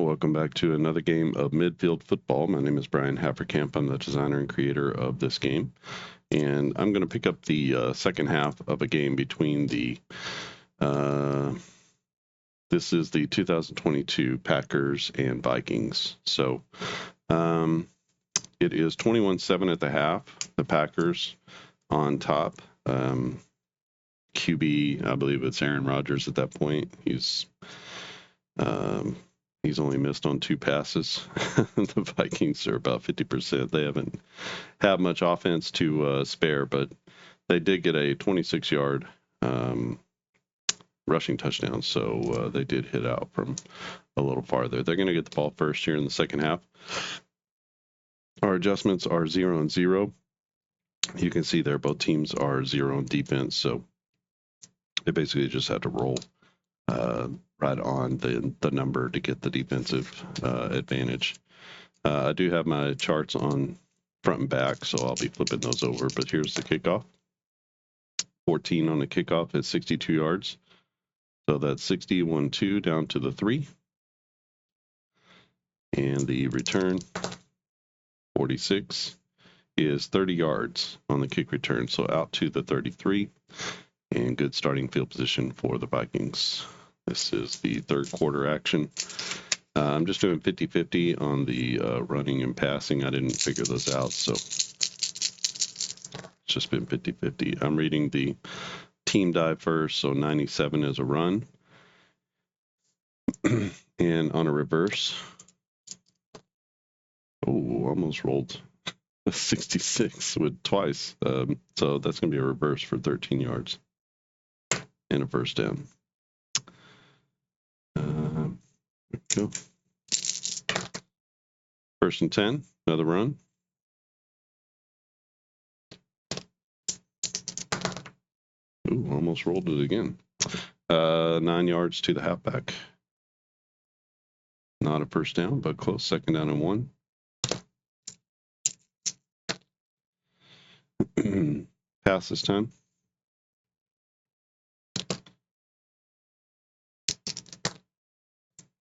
welcome back to another game of Midfield Football. My name is Brian Haferkamp. I'm the designer and creator of this game. And I'm going to pick up the second half of a game between the, this is the 2022 Packers and Vikings. So it is 21-7 at the half. The Packers on top. QB, I believe it's Aaron Rodgers at that point. He's only missed on 2 passes. The Vikings are about 50%. They haven't had much offense to spare, but they did get a 26-yard rushing touchdown, so they did hit out from a little farther. They're going to get the ball first here in the second half. Our adjustments are 0 and 0. You can see there both teams are 0 on defense, so they basically just had to roll right on the number to get the defensive advantage. I do have my charts on front and back, so I'll be flipping those over, but here's the kickoff. 14 on the kickoff at 62 yards. So that's 60, 1, 2 down to the 3. And the return, 46, is 30 yards on the kick return, so out to the 33. And good starting field position for the Vikings. This is the third quarter action. I'm just doing 50-50 on the running and passing. I didn't figure those out, so it's just been 50-50. I'm reading the team dive first, so 97 is a run. And on a reverse, almost rolled a 66 with twice. So that's going to be a reverse for 13 yards and a first down. There we go. First and 10, another run. Almost rolled it again. 9 yards to the halfback. Not a first down, but close. Second down and 1. Pass this time.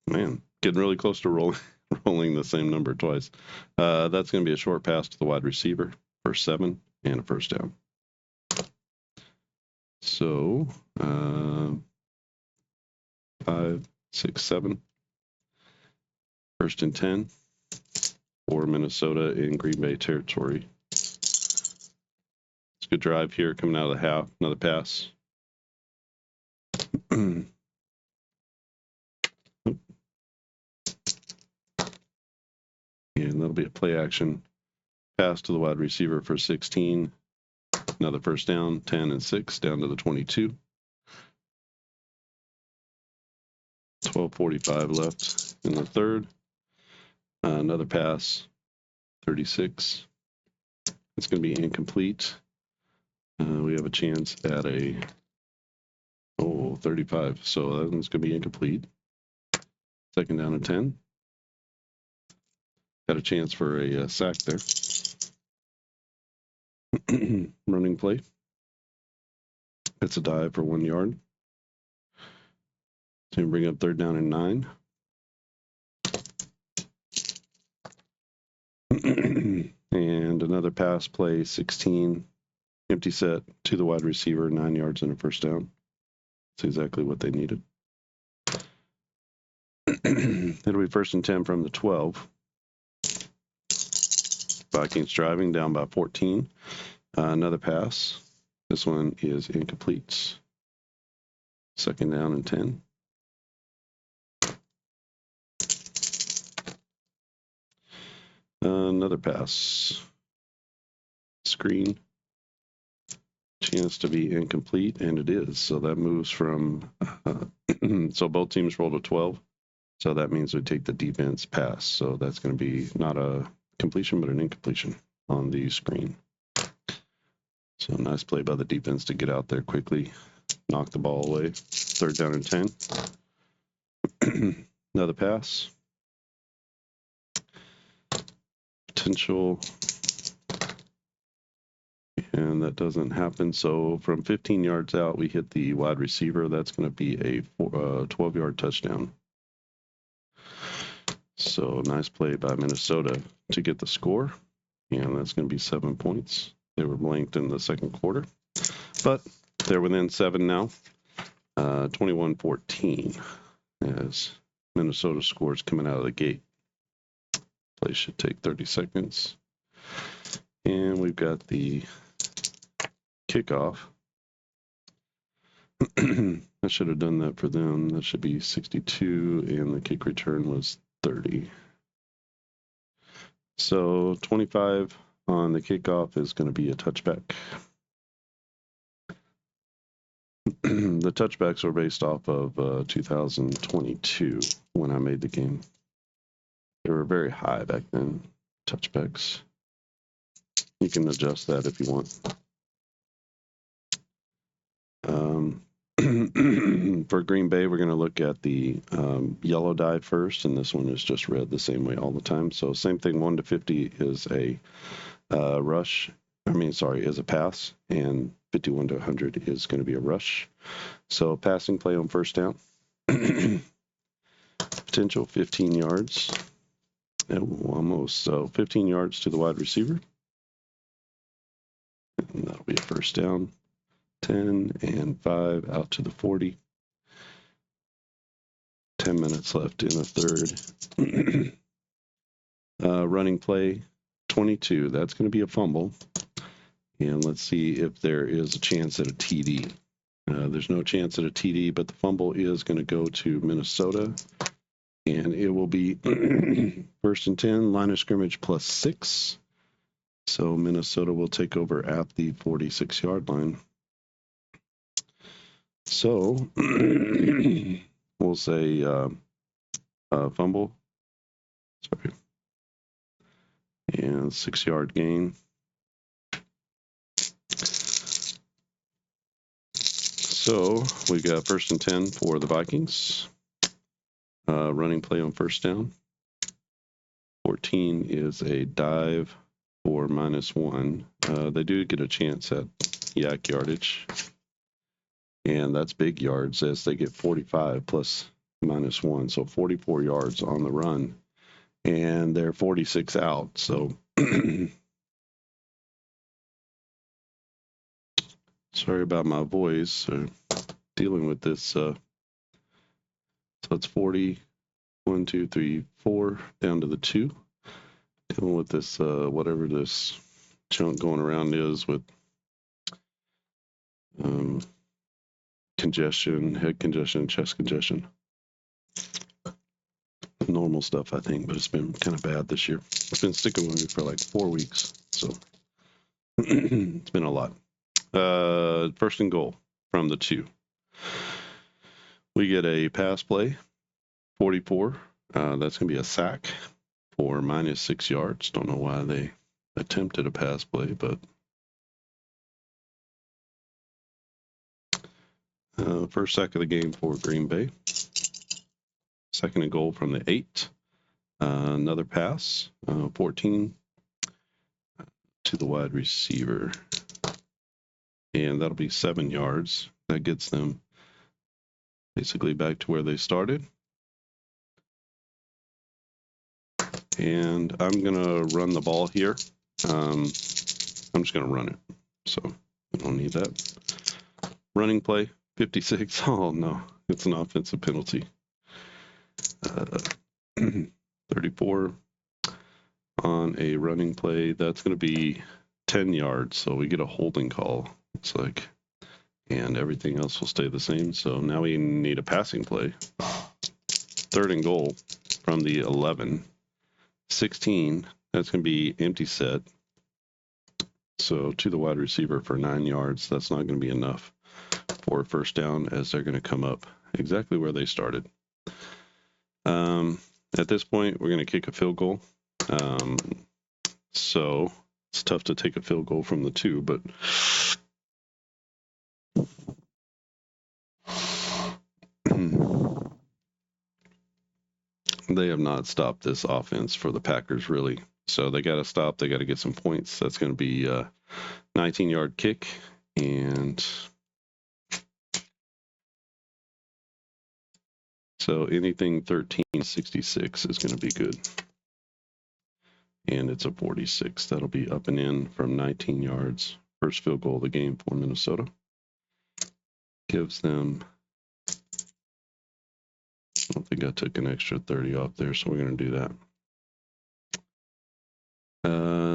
Man, getting really close to rolling the same number twice. That's going to be a short pass to the wide receiver for 7 and a first down. So 5, 6, 7. First and 10 for Minnesota in Green Bay territory. It's a good drive here coming out of the half. Another pass. And that'll be a play action pass to the wide receiver for 16. Another first down, 10 and 6 down to the 22. 12:45 left in the third. Another pass, 36. It's going to be incomplete. We have a chance at a 35. So that one's going to be incomplete. Second down and 10. Got a chance for a sack there. Running play. It's a dive for 1 yard. So bring up third down and 9. And another pass play, 16. Empty set to the wide receiver, 9 yards and a first down. That's exactly what they needed. It'll be first and 10 from the 12. Vikings driving down by 14. Another pass. This one is incomplete. Second down and 10. Another pass. Screen. Chance to be incomplete, and it is. So that moves from... so both teams rolled a 12. So that means we take the defense pass. So that's going to be not a completion, but an incompletion on the screen. So nice play by the defense to get out there quickly, knock the ball away. Third down and 10. Another pass. Potential. And that doesn't happen. So from 15 yards out, we hit the wide receiver. That's going to be a 12-yard touchdown. So nice play by Minnesota to get the score, and that's going to be 7 points. They were blanked in the second quarter, but they're within 7 now, 21-14, as Minnesota scores coming out of the gate. Play should take 30 seconds. And we've got the kickoff. I should have done that for them. That should be 62, and the kick return was 30. So 25 on the kickoff is going to be a touchback. The touchbacks were based off of 2022 when I made the game. They were very high back then, touchbacks. You can adjust that if you want. For Green Bay, we're going to look at the yellow die first, and this one is just red the same way all the time. So same thing, 1 to 50 is a is a pass, and 51 to 100 is going to be a rush. So passing play on first down. Potential 15 yards. Almost. So 15 yards to the wide receiver. And that'll be a first down. 10 and 5 out to the 40. 10 minutes left in the third. Running play 22. That's going to be a fumble. And let's see if there is a chance at a TD. There's no chance at a TD, but the fumble is going to go to Minnesota. And it will be first and 10, line of scrimmage plus 6. So Minnesota will take over at the 46-yard line. So we'll say fumble. Sorry. And 6-yard gain. So we got first and 10 for the Vikings. Running play on first down. 14 is a dive for -1. They do get a chance at yak yardage. And that's big yards as they get 45 plus -1. So 44 yards on the run. And they're 46 out. So sorry about my voice. Dealing with this. So it's 40. 1, 2, 3, 4 down to the 2. Dealing with this, whatever this chunk going around is with congestion, head congestion, chest congestion. Normal stuff, I think, but it's been kind of bad this year. It's been sticking with me for like 4 weeks, so it's been a lot. First and goal from the 2. We get a pass play, 44. That's going to be a sack for -6 yards. Don't know why they attempted a pass play, but first sack of the game for Green Bay. Second and goal from the 8. Another pass, 14 to the wide receiver. And that'll be 7 yards. That gets them basically back to where they started. And I'm going to run the ball here. I'm just going to run it. So I don't need that. Running play, 56. Oh, no. It's an offensive penalty. 34 on a running play. That's going to be 10 yards. So we get a holding call. It's like, and everything else will stay the same. So now we need a passing play. Third and goal from the 11. 16, that's going to be empty set. So to the wide receiver for 9 yards. That's not going to be enough for a first down as they're going to come up exactly where they started. At this point, we're going to kick a field goal. So it's tough to take a field goal from the 2, but they have not stopped this offense for the Packers, really. So they got to stop. They got to get some points. That's going to be a 19-yard kick. And So anything 1366 is going to be good. And it's a 46. That'll be up and in from 19 yards. First field goal of the game for Minnesota. Gives them, I don't think I took an extra 30 off there, so we're going to do that.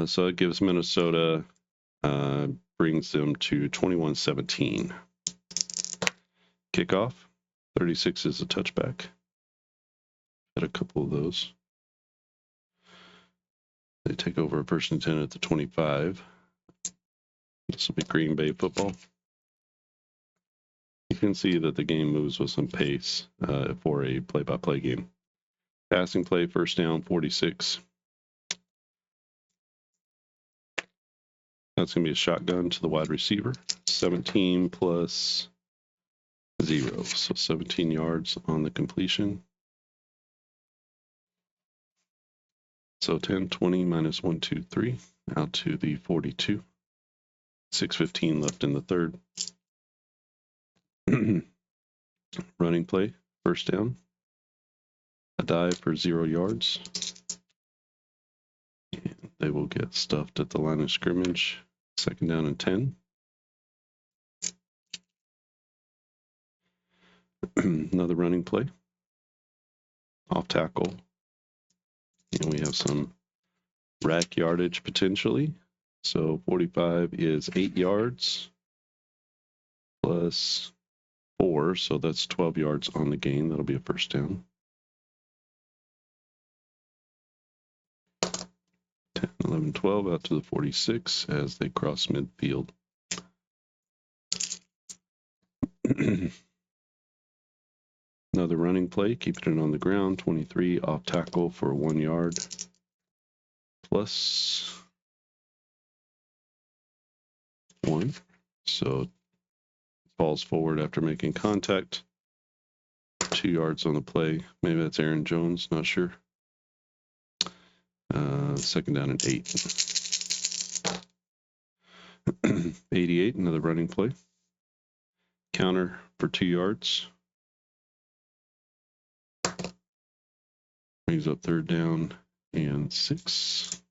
So it gives Minnesota, brings them to 21-17. Kickoff, 36 is a touchback. Had a couple of those. They take over a 1st and 10 at the 25. This will be Green Bay football. You can see that the game moves with some pace for a play-by-play game. Passing play, 1st down, 46. That's going to be a shotgun to the wide receiver. 17 plus 0. So 17 yards on the completion. So 10, 20 minus 1, 2, 3 out to the 42. 6:15 left in the third. Running play, 1st down. A dive for 0 yards. And they will get stuffed at the line of scrimmage. 2nd down and 10. Another running play. Off tackle. And we have some rack yardage potentially. So 45 is 8 yards plus 4. So that's 12 yards on the gain. That'll be a 1st down. 10, 11, 12 out to the 46 as they cross midfield. Another running play, keeping it on the ground. 23 off tackle for 1 yard. Plus 1. So falls forward after making contact. 2 yards on the play. Maybe that's Aaron Jones, not sure. 2nd down and 8. 88, another running play. Counter for 2 yards. Brings up 3rd down and 6.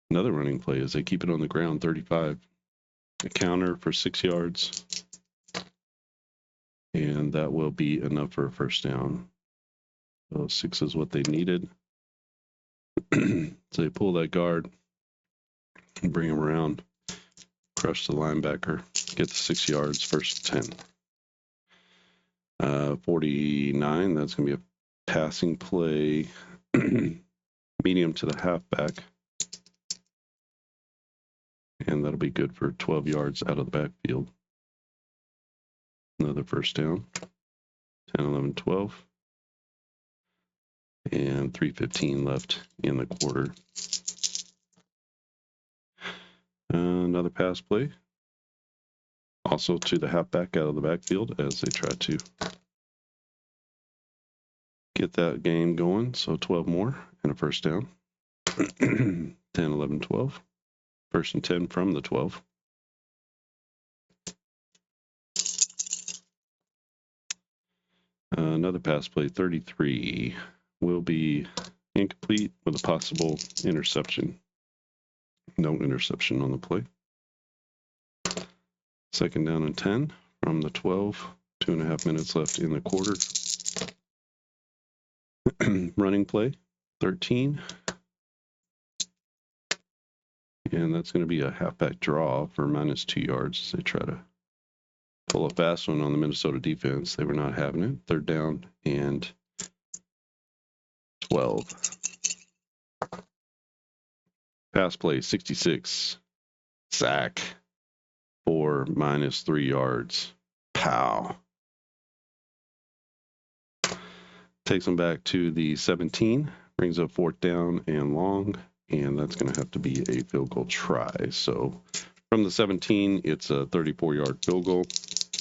Another running play as they keep it on the ground, 35. A counter for 6 yards. And that will be enough for a 1st down. So 6 is what they needed. So they pull that guard and bring him around. Crush the linebacker. Get the 6 yards, 1st and 10. 49, that's going to be a passing play. Medium to the halfback. And that'll be good for 12 yards out of the backfield. Another 1st down. 10, 11, 12. And 3:15 left in the quarter. Another pass play. Also to the halfback out of the backfield as they try to get that game going. So 12 more and a 1st down. 10, 11, 12. 1st and 10 from the 12. Another pass play, 33, will be incomplete with a possible interception. No interception on the play. 2nd down and 10 from the 12. 2.5 minutes left in the quarter. Running play, 13. And that's going to be a halfback draw for minus 2 yards as they try to pull a fast one on the Minnesota defense. They were not having it. 3rd down and 12. Pass play, 66. Sack for minus 3 yards. Pow. Takes them back to the 17. Brings up 4th down and long. And that's going to have to be a field goal try. So from the 17, it's a 34-yard field goal.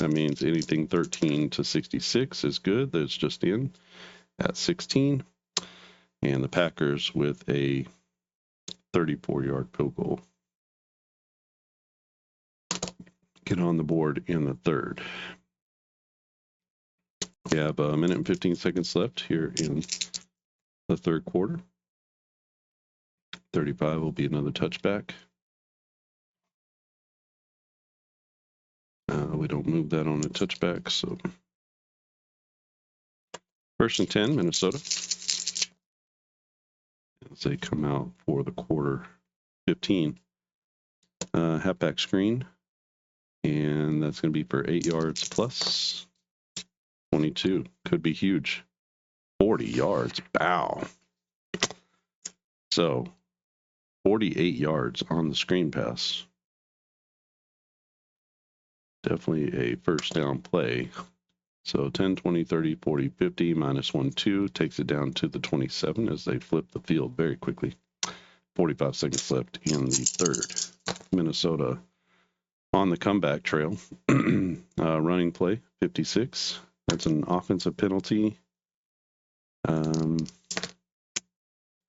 That means anything 13 to 66 is good. That's just in at 16. And the Packers with a 34-yard field goal. Get on the board in the 3rd. We have a minute and 15 seconds left here in the third quarter. 35 will be another touchback. We don't move that on a touchback, so 1st and 10, Minnesota. As they come out for the quarter 15. Halfback screen, and that's going to be for 8 yards plus 22. Could be huge. 40 yards. Bow. So 48 yards on the screen pass. Definitely a first down play. So 10, 20, 30, 40, 50, minus 1, 2 takes it down to the 27 as they flip the field very quickly. 45 seconds left in the third. Minnesota on the comeback trail. Running play, 56. That's an offensive penalty. And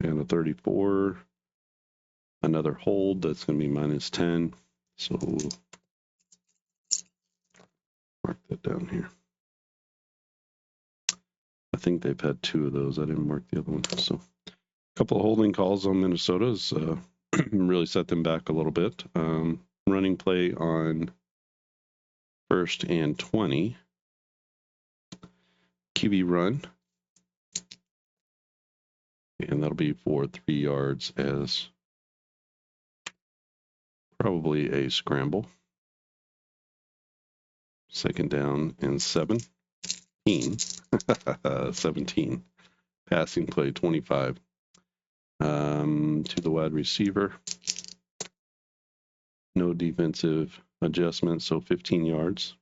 a 34. Another hold, that's going to be minus 10. So mark that down here. I think they've had 2 of those. I didn't mark the other one. So a couple of holding calls on Minnesota's really set them back a little bit. Running play on 1st and 20. QB run. And that'll be for 3 yards as probably a scramble. 2nd down and 17. 17. Passing play 25. To the wide receiver. No defensive adjustment, so 15 yards.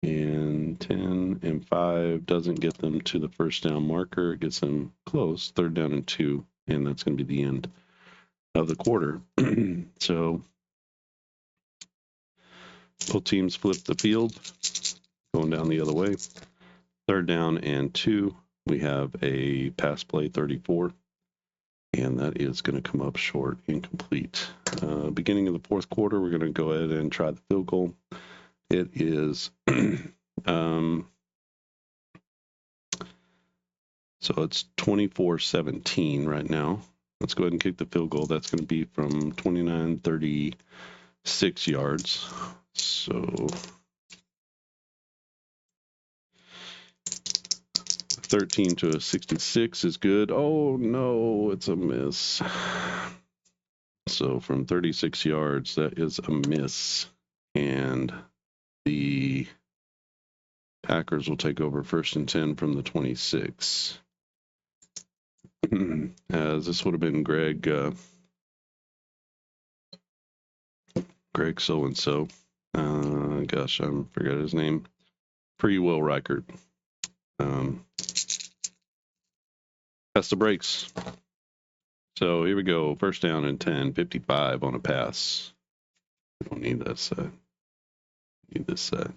And 10 and 5 doesn't get them to the first down marker. It gets them close, 3rd down and 2, and that's going to be the end of the quarter. So both teams flip the field, going down the other way. 3rd down and 2. We have a pass play 34, and that is going to come up short, incomplete. Beginning of the fourth quarter, we're going to go ahead and try the field goal. It is so it's 24-17 right now. Let's go ahead and kick the field goal. That's going to be from 29, 36 yards. So 13 to a 66 is good. Oh no, it's a miss. So from 36 yards, that is a miss. And the Packers will take over 1st and 10 from the 26. As this would have been Greg so-and-so. Gosh, I forgot his name. Will Reichert. That's the brakes. So here we go. 1st down and 10, 55 on a pass. We don't need that set. Need this set.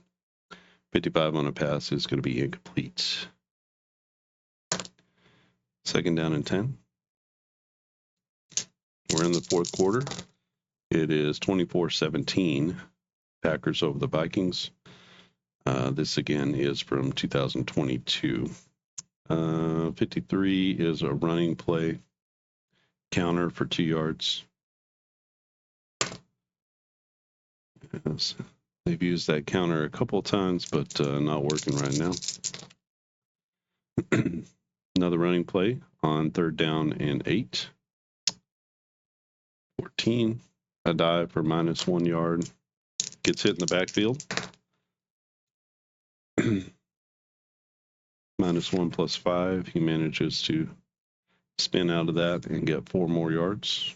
55 on a pass is going to be incomplete. 2nd down and 10. We're in the fourth quarter. It is 24-17. Packers over the Vikings. This again is from 2022. 53 is a running play. Counter for 2 yards. Yes. They've used that counter a couple of times, but not working right now. Another running play on 3rd down and 8. 14. A dive for minus 1 yard. Gets hit in the backfield. Minus 1 plus 5. He manages to spin out of that and get 4 more yards.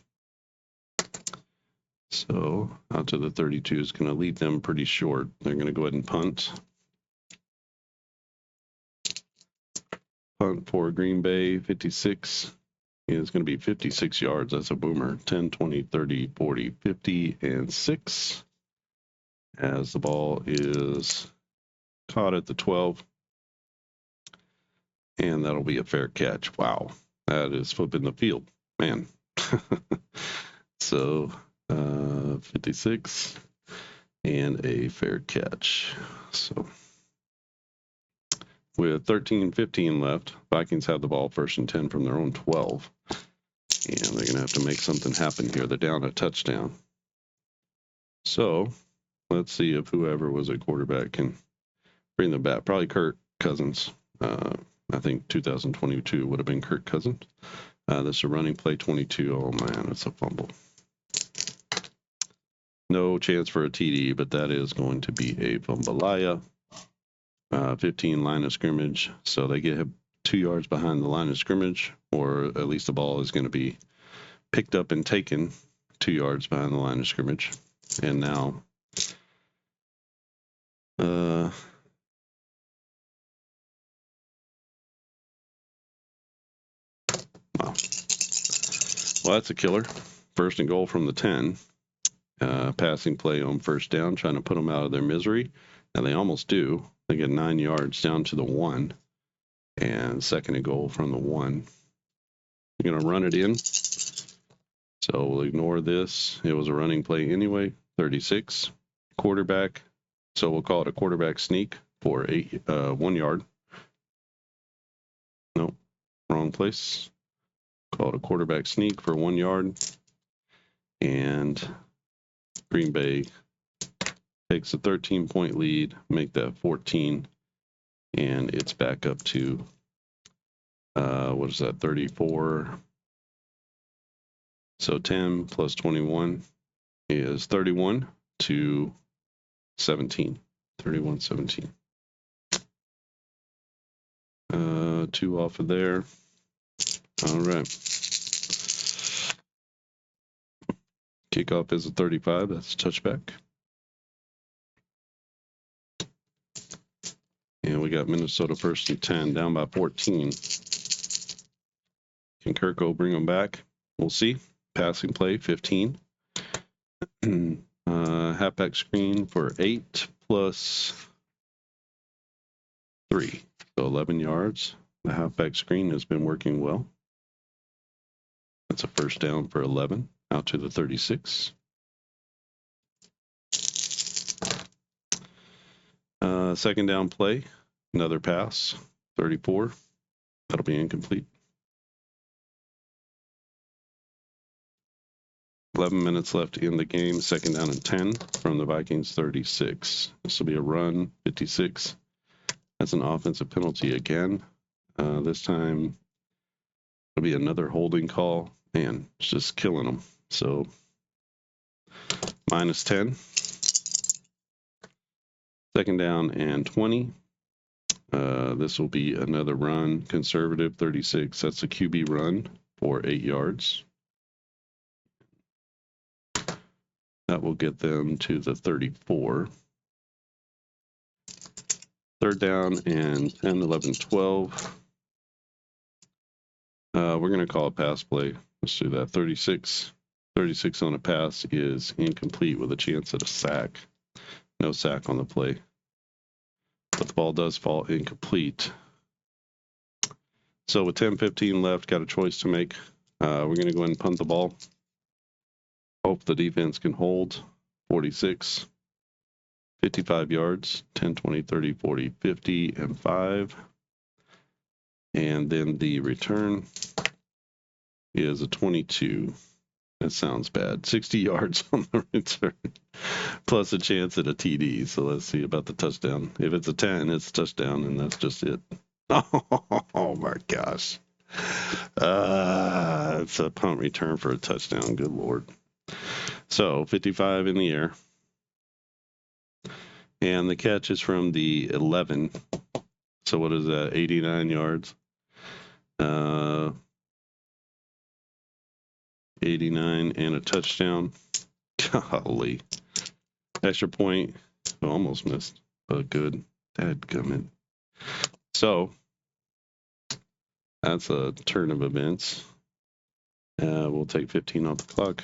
So out to the 32 is going to leave them pretty short. They're going to go ahead and punt. Punt for Green Bay, 56. Is going to be 56 yards. That's a boomer. 10, 20, 30, 40, 50, and 6. As the ball is caught at the 12. And that'll be a fair catch. Wow. That is flipping the field. Man. So 56 and a fair catch. So with 13:15 left. Vikings have the ball 1st and 10 from their own 12. And they're going to have to make something happen here. They're down a touchdown. So let's see if whoever was a quarterback can bring them back. Probably Kirk Cousins. I think 2022 would have been Kirk Cousins. This is a running play 22. Oh, man, it's a fumble. No chance for a TD, but that is going to be a fumbalaya. 15 line of scrimmage. So they get 2 yards behind the line of scrimmage, or at least the ball is going to be picked up and taken 2 yards behind the line of scrimmage. And now, wow. Well, that's a killer. 1st and goal from the 10. Passing play on 1st down, trying to put them out of their misery. And they almost do. They get 9 yards down to the 1. And 2nd and goal from the 1. They're going to run it in. So we'll ignore this. It was a running play anyway. 36. Quarterback. So we'll call it a quarterback sneak for 1 yard. Nope. Wrong place. Call it a quarterback sneak for 1 yard. And Green Bay takes a 13-point lead, make that 14, and it's back up to, 34. So 10 plus 21 is 31 to 17. 31-17. 2 off of there. All right. Kickoff is a 35. That's a touchback. And we got Minnesota 1st and 10, down by 14. Can Kirko bring them back? We'll see. Passing play, 15. Halfback screen for 8 plus 3. So 11 yards. The halfback screen has been working well. That's a 1st down for 11, out to the 36. Second down play, another pass, 34. That'll be incomplete. 11 minutes left in the game, 2nd down and 10 from the Vikings 36. This will be a run, 56. That's an offensive penalty again. This time it'll be another holding call. Man, it's just killing them. So minus 10. 2nd down and 20. This will be another run, conservative 36. That's a QB run for 8 yards. That will get them to the 34. 3rd down and 10, 11, 12. We're going to call it pass play. Let's do that. 36. 36 on a pass is incomplete with a chance at a sack. No sack on the play. But the ball does fall incomplete. So with 10:15 left, got a choice to make. We're going to go ahead and punt the ball. Hope the defense can hold. 46. 55 yards. 10, 20, 30, 40, 50, and 5. And then the return is a 22. That sounds bad. 60 yards on the return, plus a chance at a TD. So let's see about the touchdown. If it's a 10, it's a touchdown, and that's just it. Oh my gosh. It's a punt return for a touchdown. Good Lord. So 55 in the air. And the catch is from the 11. So what is that? 89 yards. 89 and a touchdown. Golly. Extra point. Oh, almost missed, but good. Dadgummit. So that's a turn of events. We'll take 15 off the clock.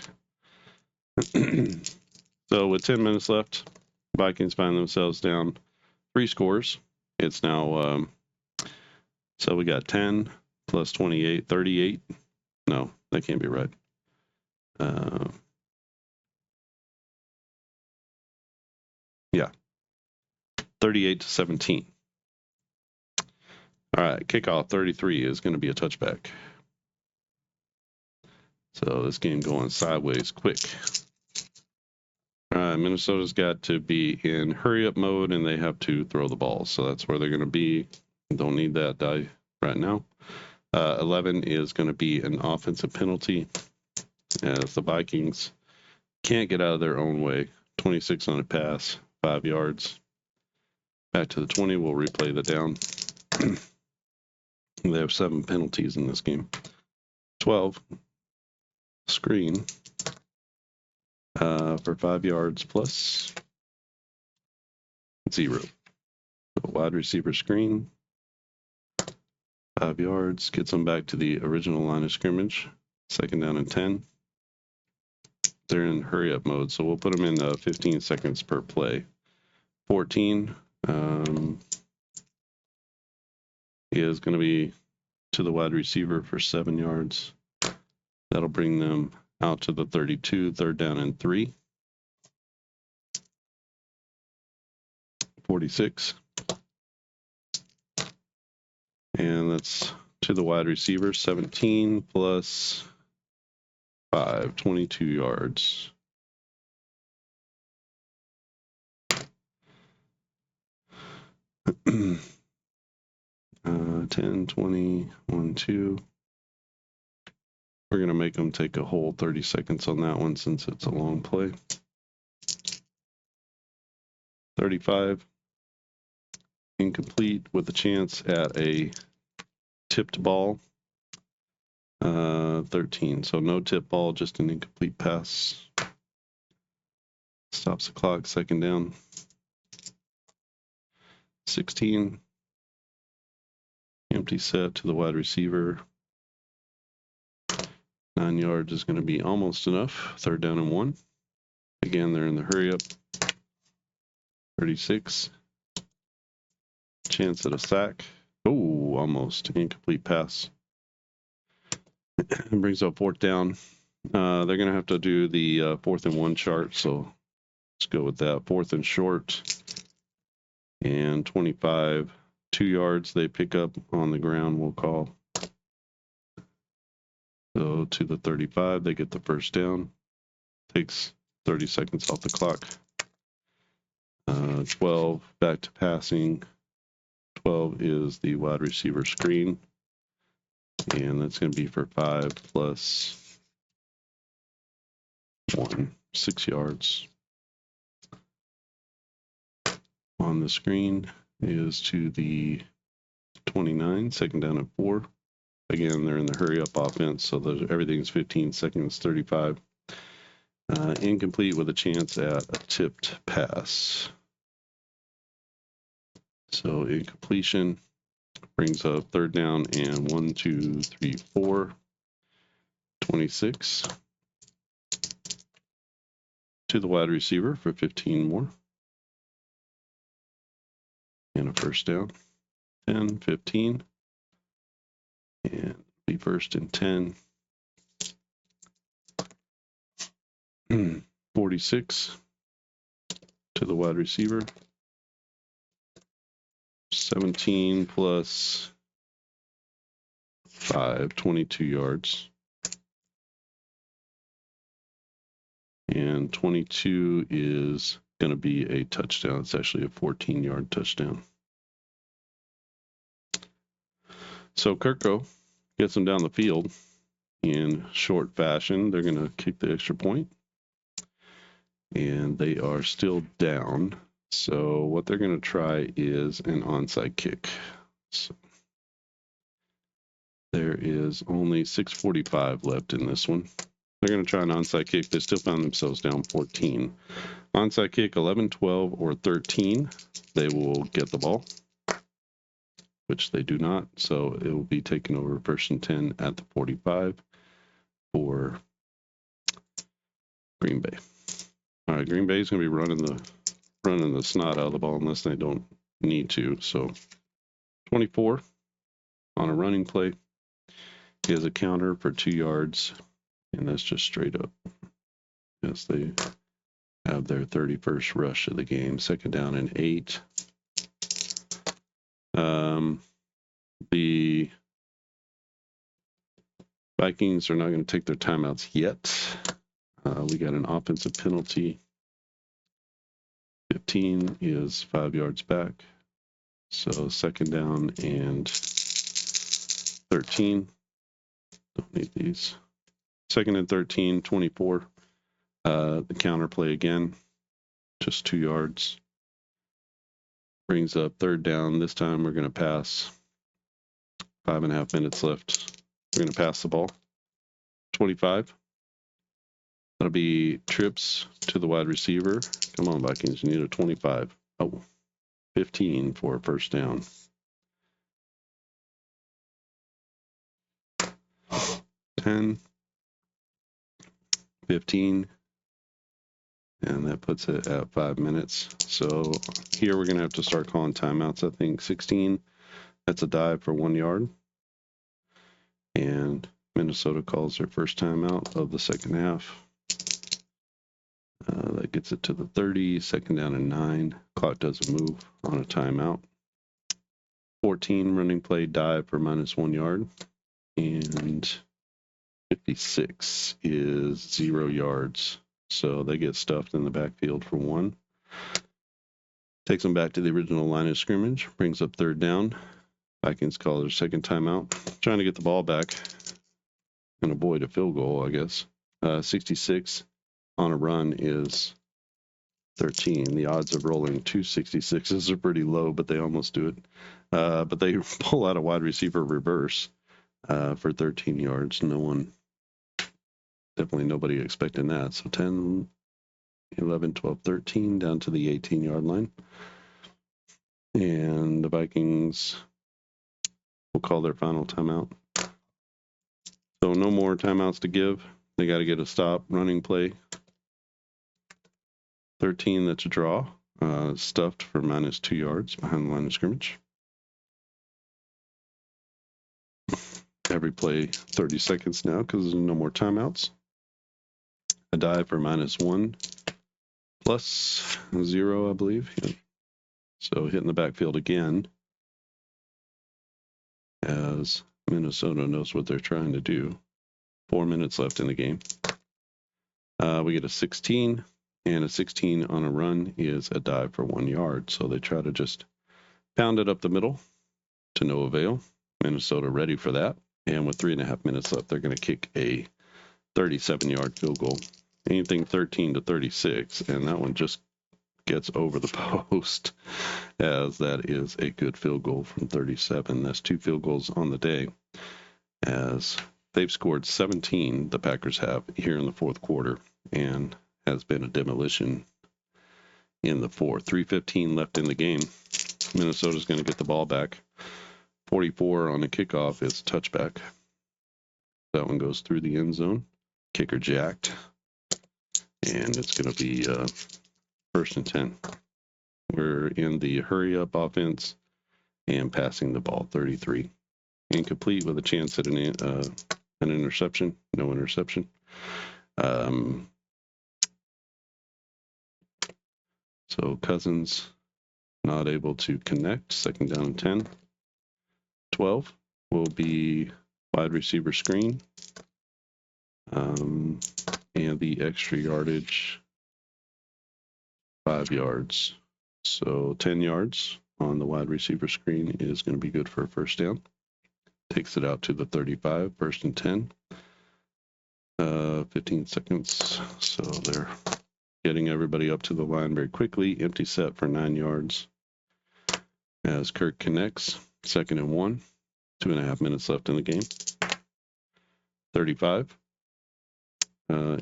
So with 10 minutes left, Vikings find themselves down 3 scores. It's now, so we got 10 plus 28, 38. No, that can't be right. 38-17. All right, kickoff 33 is going to be a touchback. So this game going sideways quick. All right, Minnesota's got to be in hurry-up mode, and they have to throw the ball. So that's where they're going to be. Don't need that die right now. 11 is going to be an offensive penalty, as the Vikings can't get out of their own way. 26 on a pass, 5 yards. Back to the 20, we'll replay the down. They have 7 penalties in this game. 12, screen for 5 yards plus 0. So wide receiver screen, 5 yards, gets them back to the original line of scrimmage. 2nd down and 10. They're in hurry-up mode, so we'll put them in 15 seconds per play. 14 is going to be to the wide receiver for 7 yards. That'll bring them out to the 32, 3rd down and 3. 46. And that's to the wide receiver, 17 plus 5, 22 yards. uh, 10, 20, 1, 2. We're going to make them take a whole 30 seconds on that one since it's a long play. 35. Incomplete with a chance at a tipped ball. 13. So no tip ball, just an incomplete pass. Stops the clock, 2nd down. 16. Empty set to the wide receiver. 9 yards is going to be almost enough. 3rd down and 1. Again, they're in the hurry up. 36. Chance at a sack. Oh, almost. Incomplete pass. It brings up 4th down. They're going to have to do the 4th and 1 chart, so let's go with that. 4th and short. And 25. 2 yards they pick up on the ground, we'll call. So to the 35, they get the 1st down. Takes 30 seconds off the clock. 12, back to passing. 12 is the wide receiver screen. And that's going to be for 5 plus 1, 6 yards. On the screen is to the 29, 2nd down and 4. Again, they're in the hurry-up offense, so everything's 15 seconds, 35. Incomplete with a chance at a tipped pass. So incompletion brings up 3rd down and 1, 2, 3, 4. 26. To the wide receiver for 15 more. And a 1st down. 10, 15. And be 1st and 10. 46 to the wide receiver. 17 plus 5, 22 yards. And 22 is going to be a touchdown. It's actually a 14-yard touchdown. So Kirko gets them down the field in short fashion. They're going to kick the extra point. And they are still down. So what they're going to try is an onside kick. So there is only 6:45 left in this one. They're going to try an onside kick. They still found themselves down 14. Onside kick 11, 12, or 13. They will get the ball, which they do not. So it will be taken over 1st and 10 at the 45 for Green Bay. All right, Green Bay is going to be running the snot out of the ball unless they don't need to. So 24 on a running play is a counter for 2 yards, and that's just straight up. Yes, they have their 31st rush of the game. 2nd down and 8. The Vikings are not going to take their timeouts yet. We got an offensive penalty. 15 is 5 yards back. So second down and 13. Don't need these. Second and 13, 24. The counter play again. Just 2 yards. Brings up third down. This time we're going to pass. 5.5 minutes left. We're going to pass the ball. 25. That'll be trips to the wide receiver. Come on, Vikings. You need a 25. Oh, 15 for a first down. 10. 15. And that puts it at 5 minutes. So here we're going to have to start calling timeouts. I think 16. That's a dive for 1 yard. And Minnesota calls their first timeout of the second half. That gets it to the 30, second down and 9. Clock doesn't move on a timeout. 14, running play, dive for -1 yard. And 56 is 0 yards. So they get stuffed in the backfield for 1. Takes them back to the original line of scrimmage. Brings up third down. Vikings call their second timeout. Trying to get the ball back and avoid a field goal, I guess. 66 on a run is 13. The odds of rolling 2 66s are pretty low, but they almost do it. But they pull out a wide receiver reverse for 13 yards. Definitely nobody expecting that. So 10, 11, 12, 13 down to the 18-yard line. And the Vikings will call their final timeout. So no more timeouts to give. They got to get a stop running play. 13, that's a draw. Stuffed for -2 yards behind the line of scrimmage. Every play 30 seconds now because there's no more timeouts. A dive for -1 plus 0, I believe. Yeah. So hitting the backfield again as Minnesota knows what they're trying to do. 4 minutes left in the game. We get a 16, and a 16 on a run is a dive for 1 yard. So they try to just pound it up the middle to no avail. Minnesota ready for that. And with 3.5 minutes left, they're going to kick a 37-yard field goal. Anything 13 to 36, and that one just gets over the post, as that is a good field goal from 37. That's 2 field goals on the day, as they've scored 17, the Packers have, here in the fourth quarter, and has been a demolition in the fourth. 3:15 left in the game. Minnesota's going to get the ball back. 44 on the kickoff is a touchback. That one goes through the end zone. Kicker jacked. And it's going to be first and 10. We're in the hurry-up offense and passing the ball 33. Incomplete with a chance at an interception. No interception. So Cousins not able to connect. Second down and 10. 12 will be wide receiver screen. And the extra yardage, 5 yards. So 10 yards on the wide receiver screen is going to be good for a first down. Takes it out to the 35, first and 10. 15 seconds. So they're getting everybody up to the line very quickly. Empty set for 9 yards. As Kirk connects, second and 1. 2.5 minutes left in the game. 35.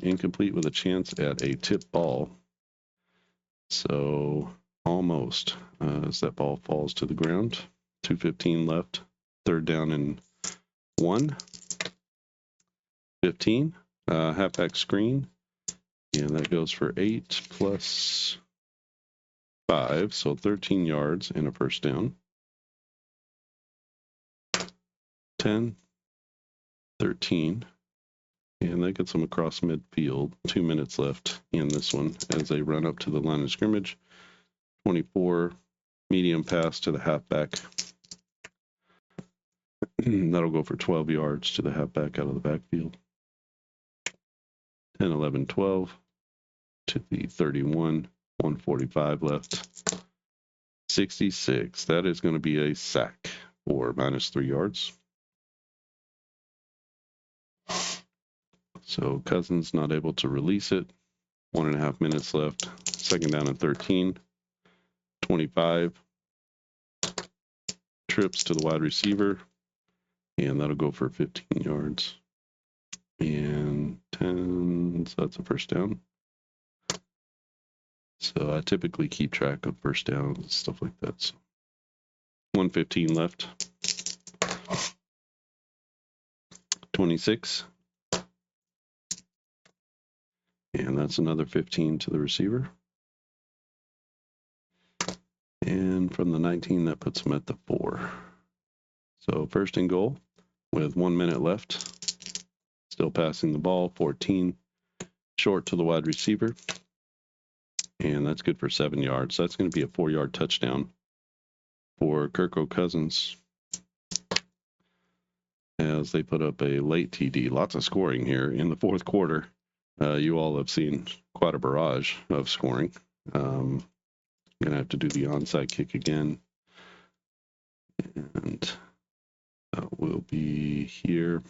Incomplete with a chance at a tip ball. So almost as that ball falls to the ground. 2:15 left. Third down and 1. 15. Halfback screen. And that goes for 8 plus 5. So 13 yards and a first down. 10. 13. And that gets them across midfield. 2 minutes left in this one as they run up to the line of scrimmage. 24, medium pass to the halfback. That'll go for 12 yards to the halfback out of the backfield. 10, 11, 12 to the 31, 145 left. 66. That is going to be a sack for -3 yards. So Cousins not able to release it. 1.5 minutes left. Second down and 13. 25. Trips to the wide receiver. And that'll go for 15 yards. And 10. So that's a first down. So I typically keep track of first downs and stuff like that. So 1:15 left. 26. And that's another 15 to the receiver. And from the 19, that puts him at the 4. So first and goal with 1 minute left. Still passing the ball, 14. Short to the wide receiver. And that's good for 7 yards. That's going to be a 4-yard touchdown for Kirko Cousins as they put up a late TD. Lots of scoring here in the fourth quarter. You all have seen quite a barrage of scoring. I'm going to have to do the onside kick again. And that will be here.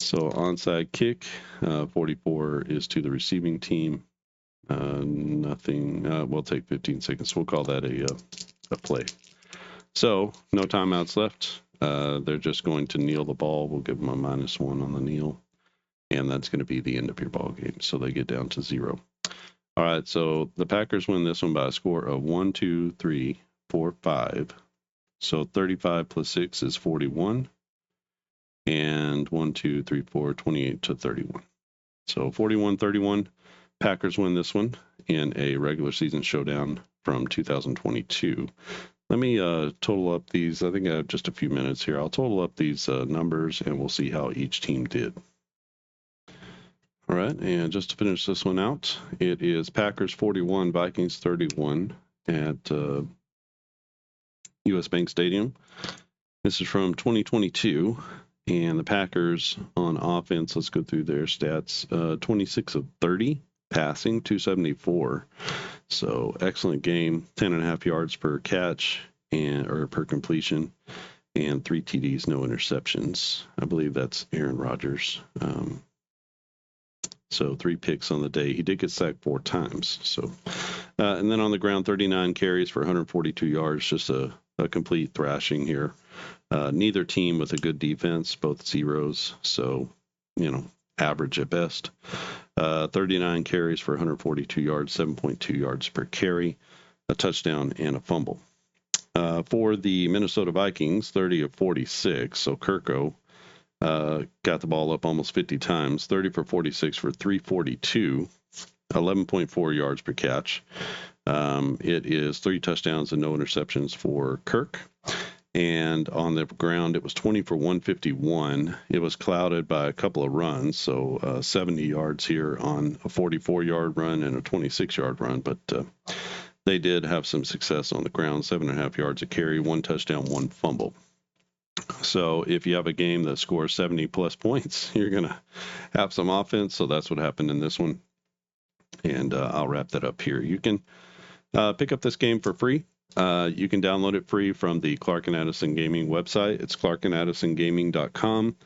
So onside kick, 44 is to the receiving team. Nothing. We'll take 15 seconds. We'll call that a play. So no timeouts left. They're just going to kneel the ball. We'll give them a -1 on the kneel. And that's going to be the end of your ball game. So they get down to 0. All right. So the Packers win this one by a score of 1, 2, 3, 4, 5. So 35 plus 6 is 41. And 1, 2, 3, 4, 28 to 31. So 41-31. Packers win this one in a regular season showdown from 2022. Let me total up these. I think I have just a few minutes here. I'll total up these numbers and we'll see how each team did. All right, and just to finish this one out, it is Packers 41, Vikings 31 at U.S. Bank Stadium. This is from 2022, and the Packers on offense, let's go through their stats, 26 of 30, passing, 274. So excellent game, 10.5 yards per catch or per completion, and 3 TDs, no interceptions. I believe that's Aaron Rodgers. So 3 picks on the day. He did get sacked 4 times. So, and then on the ground, 39 carries for 142 yards, just a complete thrashing here. Neither team with a good defense, both zeros. So, average at best. 39 carries for 142 yards, 7.2 yards per carry, a touchdown, and a fumble. For the Minnesota Vikings, 30 of 46. So Kirko got the ball up almost 50 times, 30 for 46 for 342, 11.4 yards per catch. It is 3 touchdowns and no interceptions for Kirk. And on the ground, it was 20 for 151. It was clouded by a couple of runs, so 70 yards here on a 44-yard run and a 26-yard run. But they did have some success on the ground, 7.5 yards a carry, 1 touchdown, 1 fumble. So if you have a game that scores 70-plus points, you're going to have some offense. So that's what happened in this one. And I'll wrap that up here. You can pick up this game for free. You can download it free from the Clark and Addison Gaming website. It's clarkandaddisongaming.com.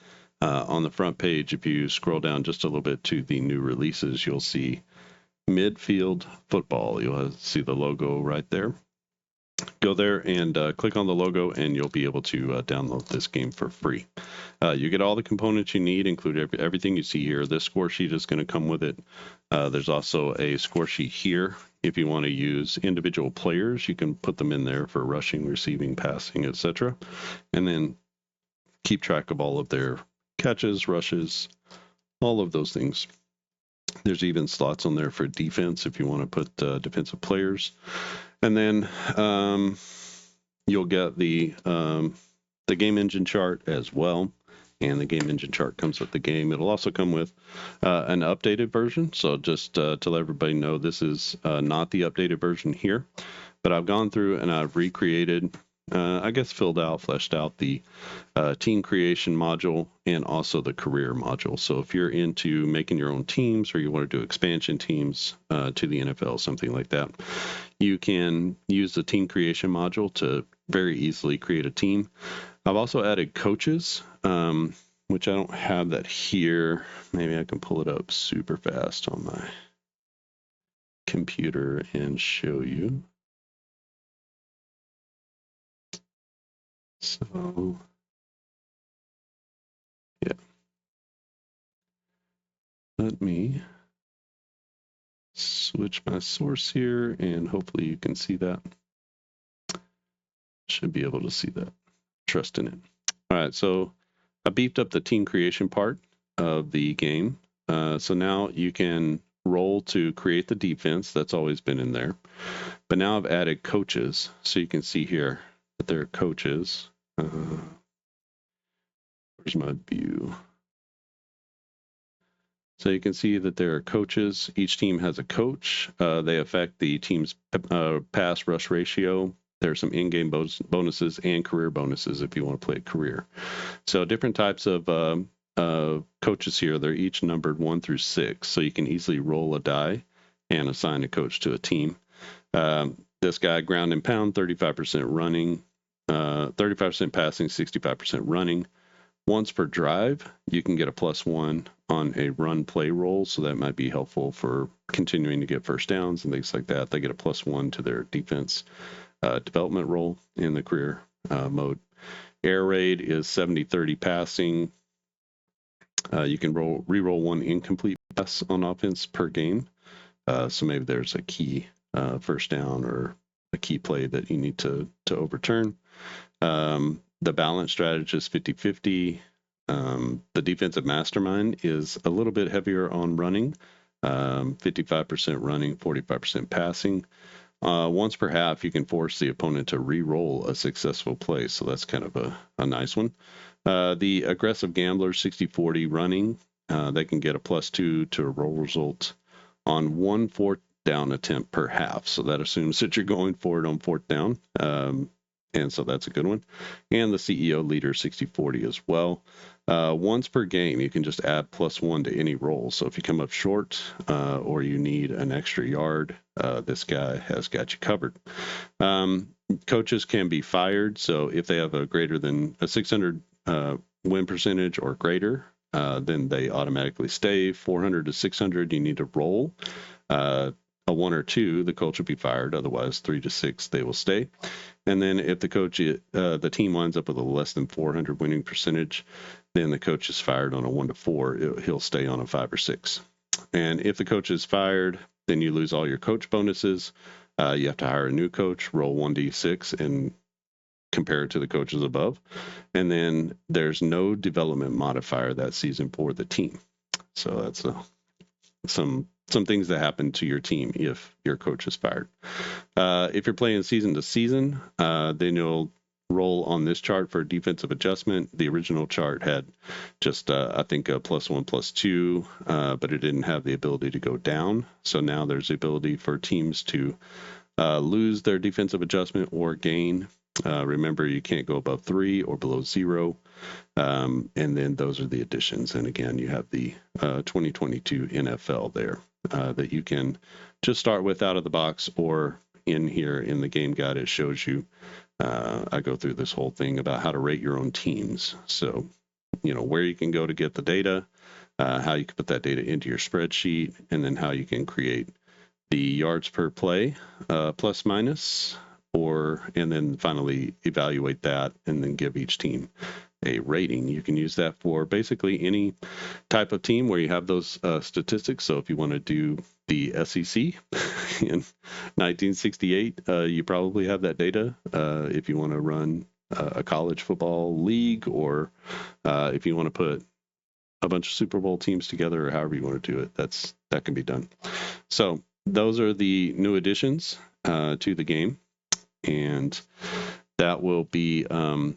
On the front page, if you scroll down just a little bit to the new releases, you'll see Midfield Football. You'll see the logo right there. Go there and click on the logo, and you'll be able to download this game for free. You get all the components you need, include everything you see here. This score sheet is going to come with it. There's also a score sheet here. If you want to use individual players, you can put them in there for rushing, receiving, passing, etc. And then keep track of all of their catches, rushes, all of those things. There's even slots on there for defense if you want to put defensive players. And then you'll get the game engine chart as well. And the game engine chart comes with the game. It'll also come with an updated version. So just to let everybody know, this is not the updated version here. But I've gone through and I've recreated I guess, fleshed out the team creation module and also the career module. So if you're into making your own teams or you want to do expansion teams to the NFL, something like that, you can use the team creation module to very easily create a team. I've also added coaches, which I don't have that here. Maybe I can pull it up super fast on my computer and show you. So, yeah. Let me switch my source here, and hopefully you can see that. Should be able to see that. Trust in it. All right, so I beefed up the team creation part of the game. So now you can roll to create the defense. That's always been in there. But now I've added coaches. So you can see here that there are coaches. Where's my view? So you can see that there are coaches. Each team has a coach. They affect the team's pass rush ratio. There's some in-game bonuses and career bonuses if you want to play a career. So different types of coaches here. They're each numbered 1 through 6. So you can easily roll a die and assign a coach to a team. This guy, ground and pound, 35% running, 35% passing, 65% running. Once per drive, you can get a +1 on a run play roll, so that might be helpful for continuing to get first downs and things like that. They get a +1 to their defense development roll in the career mode. Air raid is 70-30 passing. You can re-roll 1 incomplete pass on offense per game. So maybe there's a key first down or a key play that you need to overturn. The balance strategist 50-50. The defensive mastermind is a little bit heavier on running, 55% running, 45% passing. Once per half, you can force the opponent to re-roll a successful play, so that's kind of a nice one. The aggressive gambler 60-40 running, they can get a +2 to a roll result on 1 4th down attempt per half, so that assumes that you're going for it on 4th down. And so that's a good one. And the CEO leader 60-40 as well. Once per game, you can just add +1 to any roll. So if you come up short or you need an extra yard, this guy has got you covered. Coaches can be fired. So if they have a greater than a 600 win percentage or greater, then they automatically stay. 400 to 600, you need to roll. A 1 or 2, the coach will be fired. Otherwise, 3 to 6, they will stay. And then if the team winds up with a less than 400 winning percentage, then the coach is fired on a 1 to 4. He'll stay on a 5 or 6. And if the coach is fired, then you lose all your coach bonuses. You have to hire a new coach, roll 1d6, and compare it to the coaches above. And then there's no development modifier that season for the team. So that's some things that happen to your team if your coach is fired. If you're playing season to season, then you'll roll on this chart for defensive adjustment. The original chart had just, I think, a +1, +2, but it didn't have the ability to go down. So now there's the ability for teams to lose their defensive adjustment or gain. Remember, you can't go above 3 or below 0. And then those are the additions. And again, you have the 2022 NFL there that you can just start with out of the box, or in here in the game guide, it shows you, I go through this whole thing about how to rate your own teams. So, where you can go to get the data, how you can put that data into your spreadsheet, and then how you can create the yards per play, plus minus, and then finally evaluate that and then give each team a rating. You can use that for basically any type of team where you have those statistics. So if you want to do the SEC in 1968, you probably have that data. If you want to run a college football league, or if you want to put a bunch of Super Bowl teams together, or however you want to do it, that can be done. So those are the new additions to the game. And that will be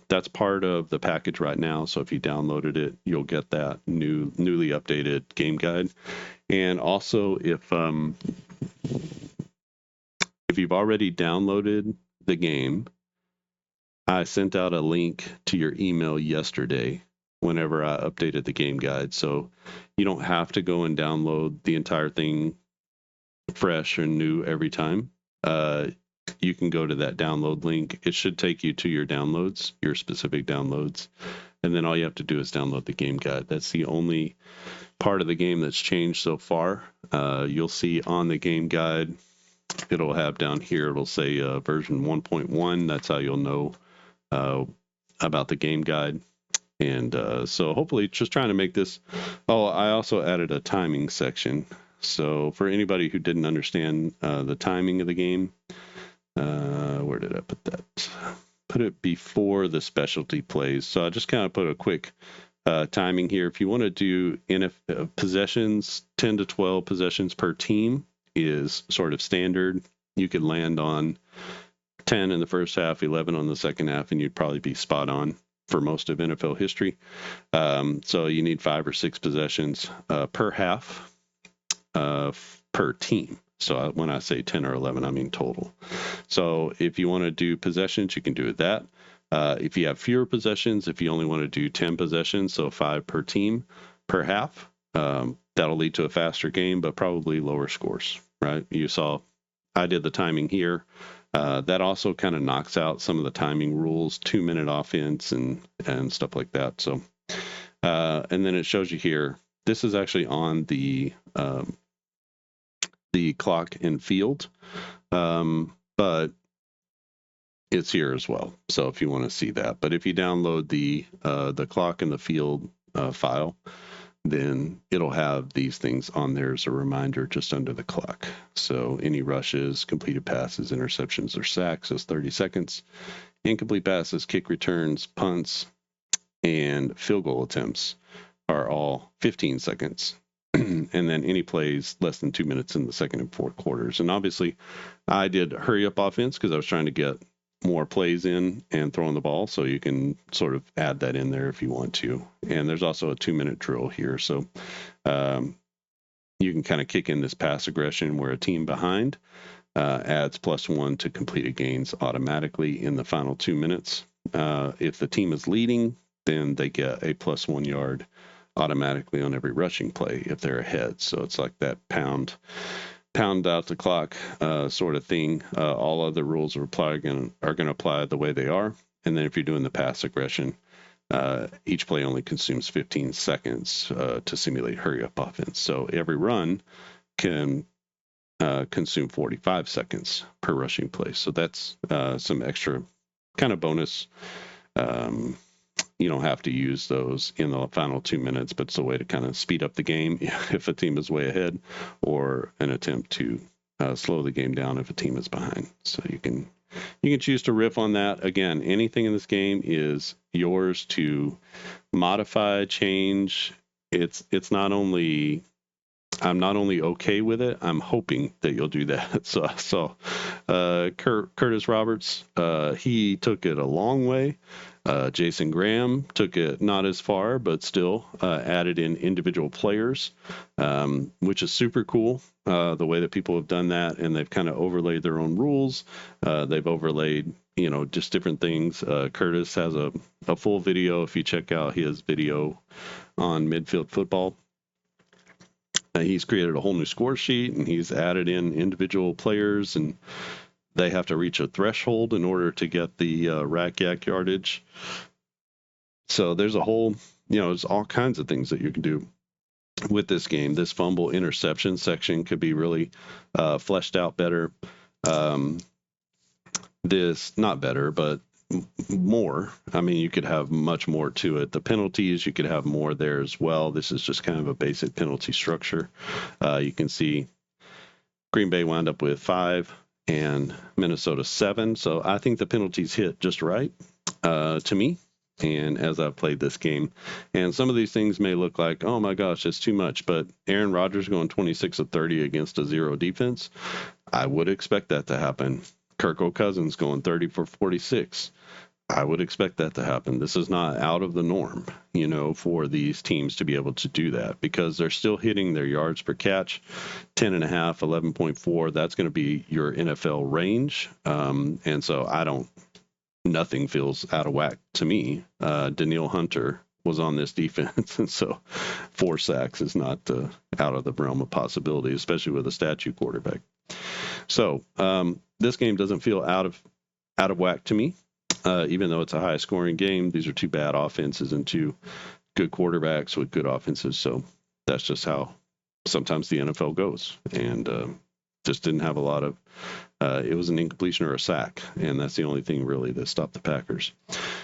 that's part of the package right now. So if you downloaded it, you'll get that newly updated game guide. And also, if you've already downloaded the game, I sent out a link to your email yesterday whenever I updated the game guide. So you don't have to go and download the entire thing fresh and new every time. You can go to that download link. It should take you to your downloads, your specific downloads. And then all you have to do is download the game guide. That's the only part of the game that's changed so far. You'll see on the game guide, it'll have down here, it'll say version 1.1. That's how you'll know about the game guide. And so hopefully just trying to make this. Oh, I also added a timing section. So for anybody who didn't understand the timing of the game, where did I put that? Put it before the specialty plays. So I just kind of put a quick timing here. If you want to do possessions, 10 to 12 possessions per team is sort of standard. You could land on 10 in the first half, 11 on the second half, and you'd probably be spot on for most of NFL history. So you need 5 or 6 possessions per half per team. So when I say 10 or 11, I mean total. So if you want to do possessions, you can do that. If you have fewer possessions, if you only want to do 10 possessions, so 5 per team per half, that'll lead to a faster game, but probably lower scores, right? You saw I did the timing here. That also kind of knocks out some of the timing rules, 2-minute offense and stuff like that. So, and then it shows you here, this is actually on the clock and field, but it's here as well. So if you want to see that, but if you download the clock and the field file, then it'll have these things on there as a reminder just under the clock. So any rushes, completed passes, interceptions, or sacks is 30 seconds. Incomplete passes, kick returns, punts, and field goal attempts are all 15 seconds. And then any plays less than 2 minutes in the second and fourth quarters. And obviously, I did hurry up offense because I was trying to get more plays in and throwing the ball, so you can sort of add that in there if you want to. And there's also a 2-minute drill here, so you can kind of kick in this pass aggression where a team behind adds +1 to completed gains automatically in the final 2 minutes. If the team is leading, then they get a +1 yard automatically on every rushing play if they're ahead. So it's like that pound out the clock sort of thing. All other rules are going to apply the way they are. And then if you're doing the pass aggression, each play only consumes 15 seconds to simulate hurry up offense. So every run can consume 45 seconds per rushing play. So that's some extra kind of bonus. You don't have to use those in the final 2 minutes, but it's a way to kind of speed up the game if a team is way ahead, or an attempt to slow the game down if a team is behind. So you can choose to riff on that. Again, anything in this game is yours to modify, change. I'm not only okay with it, I'm hoping that you'll do that. So Curtis Roberts, he took it a long way. Jason Graham took it not as far, but still added in individual players, which is super cool, the way that people have done that. And they've kind of overlaid their own rules. They've overlaid, just different things. Curtis has a full video. If you check out his video on Midfield Football, he's created a whole new score sheet, and he's added in individual players, and they have to reach a threshold in order to get the rack yak yardage. So there's a whole, there's all kinds of things that you can do with this game. This fumble interception section could be really fleshed out better. This, not better, but more. I mean, you could have much more to it. The penalties, you could have more there as well. This is just kind of a basic penalty structure. You can see Green Bay wound up with 5 and Minnesota 7. So I think the penalties hit just right to me. And as I've played this game, and some of these things may look like, oh my gosh, that's too much. But Aaron Rodgers going 26 of 30 against a 0 defense, I would expect that to happen. Kirk Cousins going 30 for 46. I would expect that to happen. This is not out of the norm, for these teams to be able to do that, because they're still hitting their yards per catch, 10.5, 11.4. That's going to be your NFL range. And so I don't nothing feels out of whack to me. Daniil Hunter was on this defense, and so 4 sacks is not out of the realm of possibility, especially with a statue quarterback. So this game doesn't feel out of whack to me, even though it's a high-scoring game. These are 2 bad offenses and 2 good quarterbacks with good offenses. So that's just how sometimes the NFL goes. And just didn't have a lot of it was an incompletion or a sack, and that's the only thing really that stopped the Packers.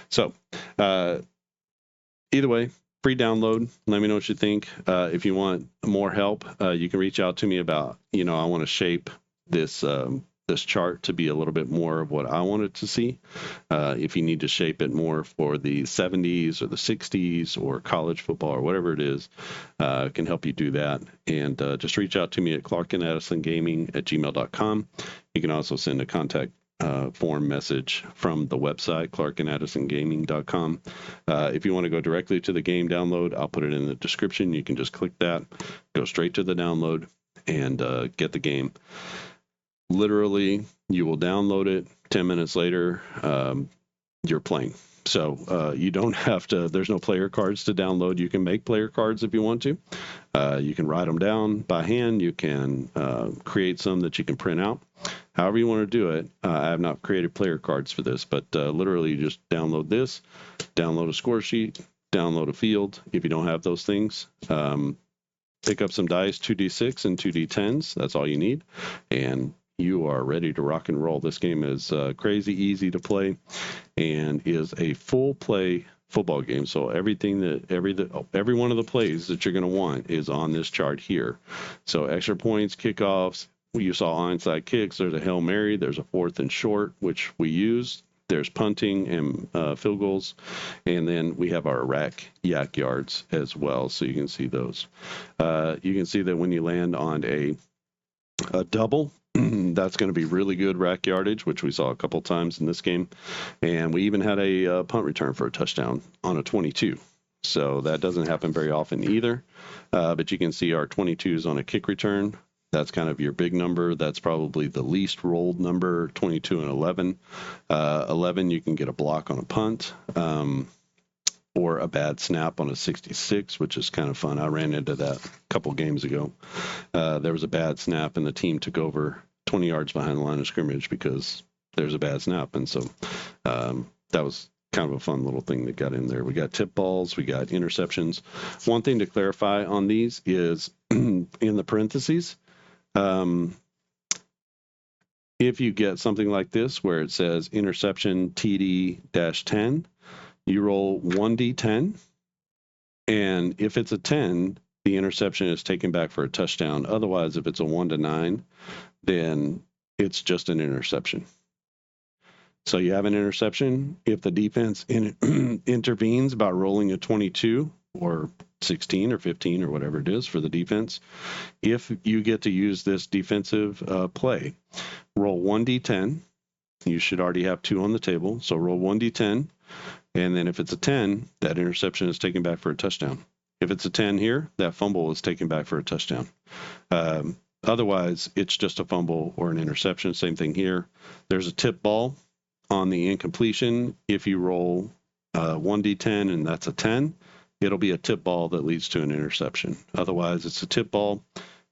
So either way, free download. Let me know what you think. If you want more help, you can reach out to me about, I want to shape this this chart to be a little bit more of what I wanted to see. If you need to shape it more for the 70s or the 60s or college football or whatever it is, I can help you do that. And just reach out to me at clarkandaddisongaming@gmail.com. You can also send a contact form message from the website, clarkandaddisongaming.com. If you want to go directly to the game download, I'll put it in the description. You can just click that, go straight to the download, and get the game. Literally, you will download it. 10 minutes later, you're playing. So you don't have to, there's no player cards to download. You can make player cards if you want to. You can write them down by hand. You can create some that you can print out. However you want to do it. I have not created player cards for this, but literally you just download this, download a score sheet, download a field if you don't have those things. Pick up some dice, 2d6 and 2d10s. That's all you need. And you are ready to rock and roll. This game is crazy easy to play and is a full play football game. So every one of the plays that you're going to want is on this chart here. So extra points, kickoffs. You saw onside kicks. There's a Hail Mary. There's a 4th and short, which we used. There's punting and field goals. And then we have our rack yak yards as well. So you can see those. You can see that when you land on a double, that's going to be really good rack yardage, which we saw a couple times in this game. And we even had a punt return for a touchdown on a 22. So that doesn't happen very often either. But you can see our 22s on a kick return. That's kind of your big number. That's probably the least rolled number, 22 and 11. 11, you can get a block on a punt. Or a bad snap on a 66, which is kind of fun. I ran into that a couple games ago. There was a bad snap, and the team took over 20 yards behind the line of scrimmage because there's a bad snap. And so that was kind of a fun little thing that got in there. We got tip balls. We got interceptions. One thing to clarify on these is in the parentheses, if you get something like this where it says interception TD-10, you roll 1d10, and if it's a 10, the interception is taken back for a touchdown. Otherwise, if it's a 1-9, then it's just an interception. So you have an interception. If the defense intervenes by rolling a 22 or 16 or 15 or whatever it is for the defense, if you get to use this defensive play, roll 1d10. You should already have 2 on the table, so roll 1d10. And then if it's a 10, that interception is taken back for a touchdown. If it's a 10 here, that fumble is taken back for a touchdown. Otherwise, it's just a fumble or an interception. Same thing here. There's a tip ball on the incompletion. If you roll 1d10 and that's a 10, it'll be a tip ball that leads to an interception. Otherwise, it's a tip ball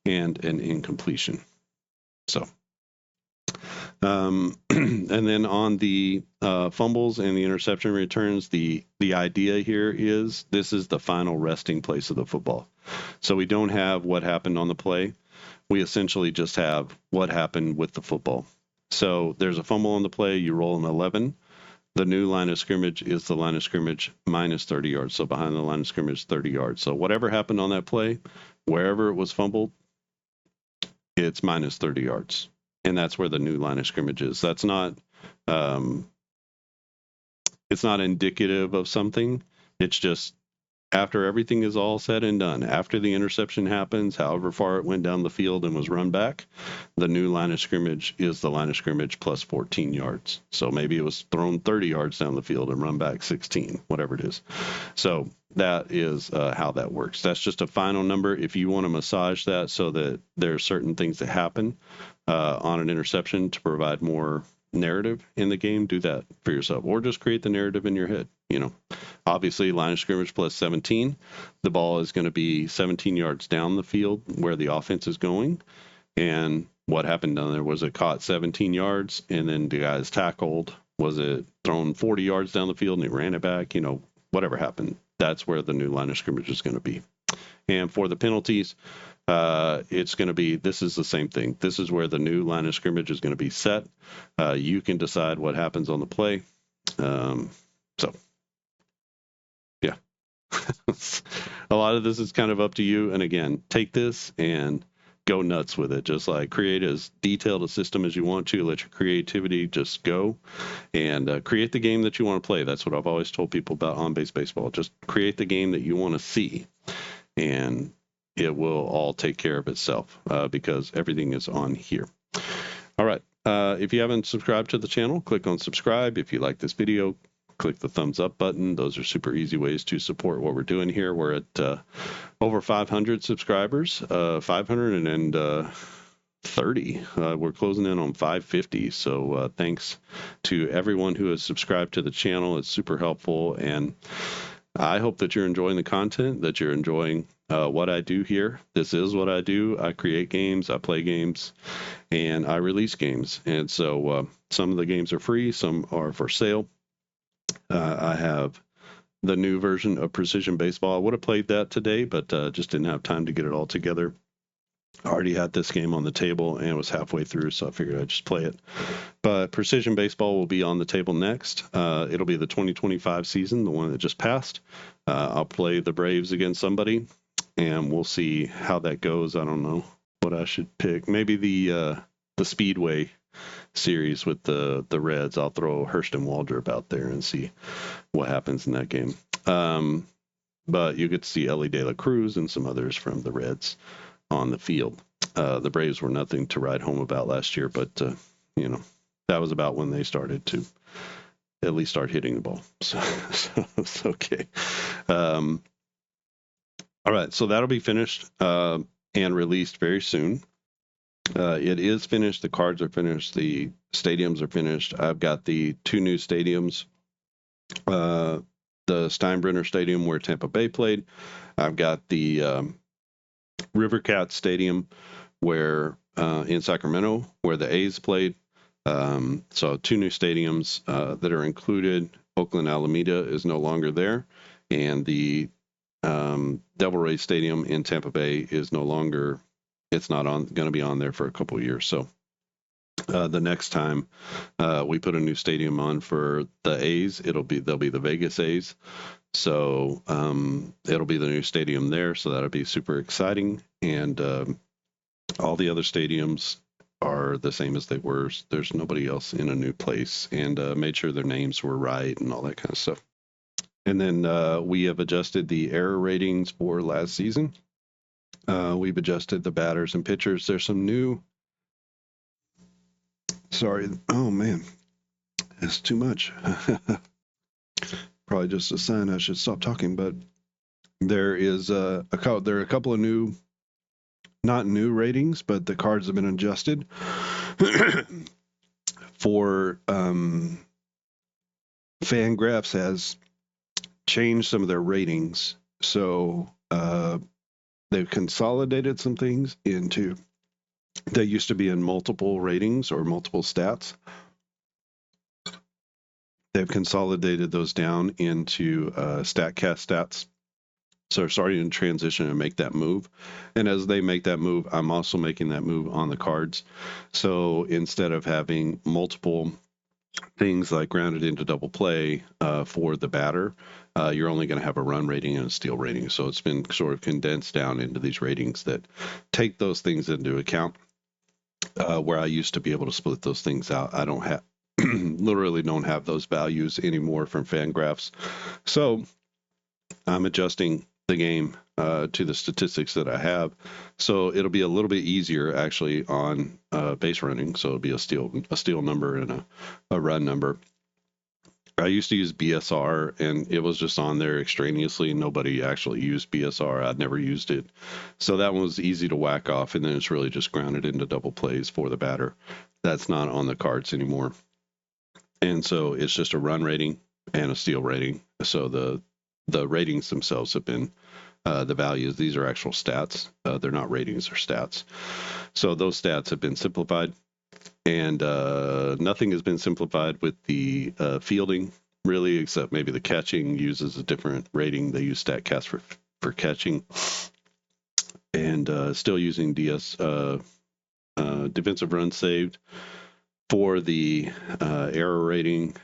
and an incompletion. So. And then on the fumbles and the interception returns, the idea here is this is the final resting place of the football. So we don't have what happened on the play. We essentially just have what happened with the football. So there's a fumble on the play. You roll an 11. The new line of scrimmage is the line of scrimmage minus 30 yards. So behind the line of scrimmage, 30 yards. So whatever happened on that play, wherever it was fumbled, it's minus 30 yards. And that's where the new line of scrimmage is. That's not, it's not indicative of something. It's just after everything is all said and done, after the interception happens, however far it went down the field and was run back, the new line of scrimmage is the line of scrimmage plus 14 yards. So maybe it was thrown 30 yards down the field and run back 16, whatever it is. So that is how that works. That's just a final number. If you want to massage that so that there are certain things that happen on an interception to provide more narrative in the game, do that for yourself, or just create the narrative in your head. Obviously, line of scrimmage plus 17, the ball is going to be 17 yards down the field where the offense is going. And what happened down there? Was it caught 17 yards and then the guy's tackled? Was it thrown 40 yards down the field and he ran it back? Whatever happened, that's where the new line of scrimmage is going to be. And for the penalties, it's going to be, this is the same thing. This is where the new line of scrimmage is going to be set. You can decide what happens on the play. So, yeah. A lot of this is kind of up to you. And again, take this and go nuts with it. Just like create as detailed a system as you want to. Let your creativity just go and create the game that you want to play. That's what I've always told people about on-base baseball. Just create the game that you want to see, and it will all take care of itself because everything is on here. All right. If you haven't subscribed to the channel, click on subscribe. If you like this video, click the thumbs up button. Those are super easy ways to support what we're doing here. We're at over 500 subscribers, 530. We're closing in on 550. So thanks to everyone who has subscribed to the channel. It's super helpful. And I hope that you're enjoying the content, that you're enjoying what I do here. This is what I do. I create games, I play games, and I release games. And so some of the games are free, some are for sale. I have the new version of Precision Baseball. I would have played that today, but just didn't have time to get it all together. I already had this game on the table and was halfway through, so I figured I'd just play it. But Precision Baseball will be on the table next. It'll be the 2025 season, the one that just passed. I'll play the Braves against somebody, and we'll see how that goes. I don't know what I should pick. Maybe the Speedway series with the Reds. I'll throw Hurston Waldrop out there and see what happens in that game. But you get to see Ellie De La Cruz and some others from the Reds on the field. The Braves were nothing to write home about last year, but that was about when they started to at least start hitting the ball. So it's okay. All right, so that'll be finished and released very soon. It is finished. The cards are finished. The stadiums are finished. I've got the 2 new stadiums. The Steinbrenner Stadium where Tampa Bay played. I've got the River Cat Stadium where in Sacramento where the A's played. So 2 new stadiums that are included. Oakland Alameda is no longer there, and the Devil Rays Stadium in Tampa Bay is no longer. It's not going to be on there for a couple of years. So the next time we put a new stadium on for the A's, they'll be the Vegas A's. So it'll be the new stadium there. So that'll be super exciting. And all the other stadiums are the same as they were. There's nobody else in a new place, and made sure their names were right and all that kind of stuff. And then we have adjusted the error ratings for last season. We've adjusted the batters and pitchers. There's some new. Sorry. Oh man, it's too much. Probably just a sign I should stop talking. But there is there are a couple of new, not new ratings, but the cards have been adjusted for Fangraphs has changed some of their ratings, so they've consolidated some things into. They used to be in multiple ratings or multiple stats. They've consolidated those down into StatCast stats. So they're starting to transition and make that move. And as they make that move, I'm also making that move on the cards. So instead of having multiple things like grounded into double play for the batter, you're only going to have a run rating and a steal rating. So it's been sort of condensed down into these ratings that take those things into account. Where I used to be able to split those things out, I don't have, literally don't have those values anymore from Fangraphs. So I'm adjusting the game to the statistics that I have. So it'll be a little bit easier actually on base running. So it'll be a steal number and a run number. I used to use BSR, and it was just on there extraneously. Nobody actually used BSR. I'd never used it. So that one was easy to whack off, and then it's really just grounded into double plays for the batter. That's not on the cards anymore. And so it's just a run rating and a steal rating. So the ratings themselves have been the values. These are actual stats. They're not ratings or stats. So those stats have been simplified, and nothing has been simplified with the fielding, really, except maybe the catching uses a different rating. They use StatCast for catching, and still using defensive runs saved for the error rating.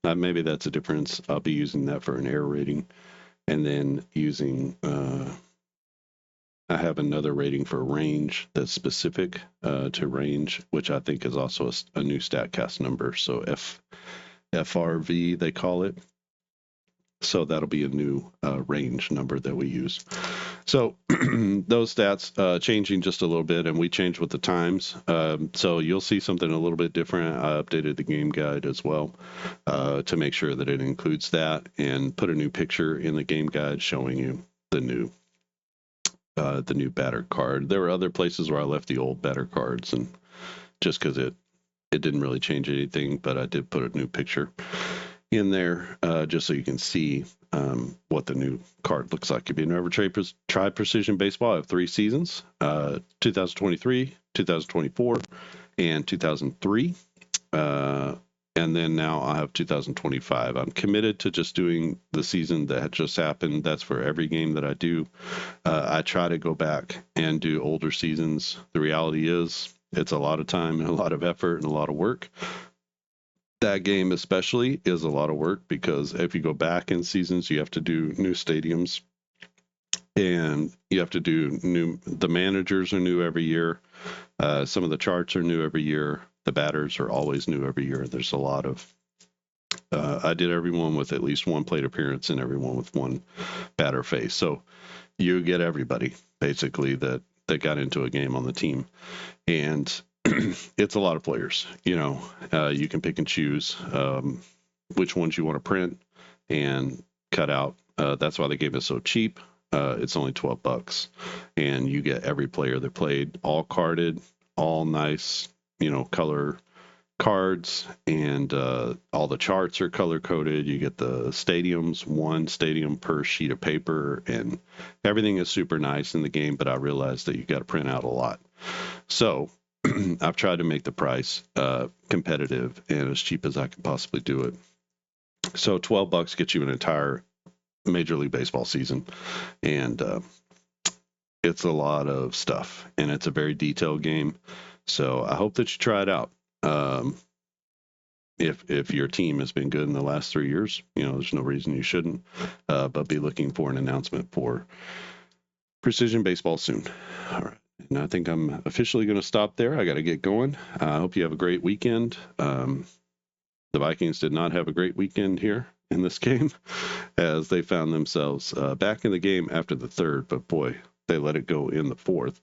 Maybe that's a difference. I'll be using that for an error rating, and then using I have another rating for range that's specific to range, which I think is also a new StatCast number. So FRV, they call it. So that'll be a new range number that we use. So those stats changing just a little bit, and we changed with the times. So you'll see something a little bit different. I updated the game guide as well to make sure that it includes that, and put a new picture in the game guide showing you the new batter card. There were other places where I left the old batter cards, and just because it didn't really change anything, but I did put a new picture in there just so you can see what the new card looks like. If you've never tried Precision Baseball, I have 3 seasons, 2023, 2024, and 2003. And then now I have 2025. I'm committed to just doing the season that just happened. That's for every game that I do. I try to go back and do older seasons. The reality is it's a lot of time and a lot of effort and a lot of work. That game especially is a lot of work, because if you go back in seasons, you have to do new stadiums, and you have to do the managers are new every year. Some of the charts are new every year. The batters are always new every year. There's a lot of I did everyone with at least one plate appearance and everyone with one batter face. So you get everybody basically that got into a game on the team, and it's a lot of players. You can pick and choose which ones you want to print and cut out. That's why the game is so cheap. It's only $12, and you get every player that played, all carded, all nice, color cards, and all the charts are color coded. You get the stadiums, one stadium per sheet of paper, and everything is super nice in the game. But I realized that you got to print out a lot, so I've tried to make the price competitive and as cheap as I can possibly do it. So $12 gets you an entire Major League Baseball season, and it's a lot of stuff, and it's a very detailed game. So I hope that you try it out. If your team has been good in the last 3 years, there's no reason you shouldn't. But be looking for an announcement for Precision Baseball soon. All right. And I think I'm officially going to stop there. I got to get going. I hope you have a great weekend. The Vikings did not have a great weekend here in this game, as they found themselves back in the game after the third, but boy, they let it go in the fourth.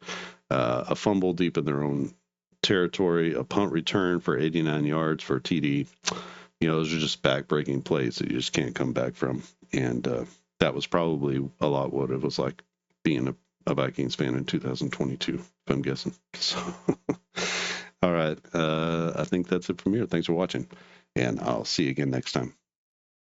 A fumble deep in their own territory, a punt return for 89 yards for a TD. Those are just back-breaking plays that you just can't come back from. And that was probably a lot what it was like being a Vikings fan in 2022, if I'm guessing. So, all right. I think that's it from here. Thanks for watching, and I'll see you again next time.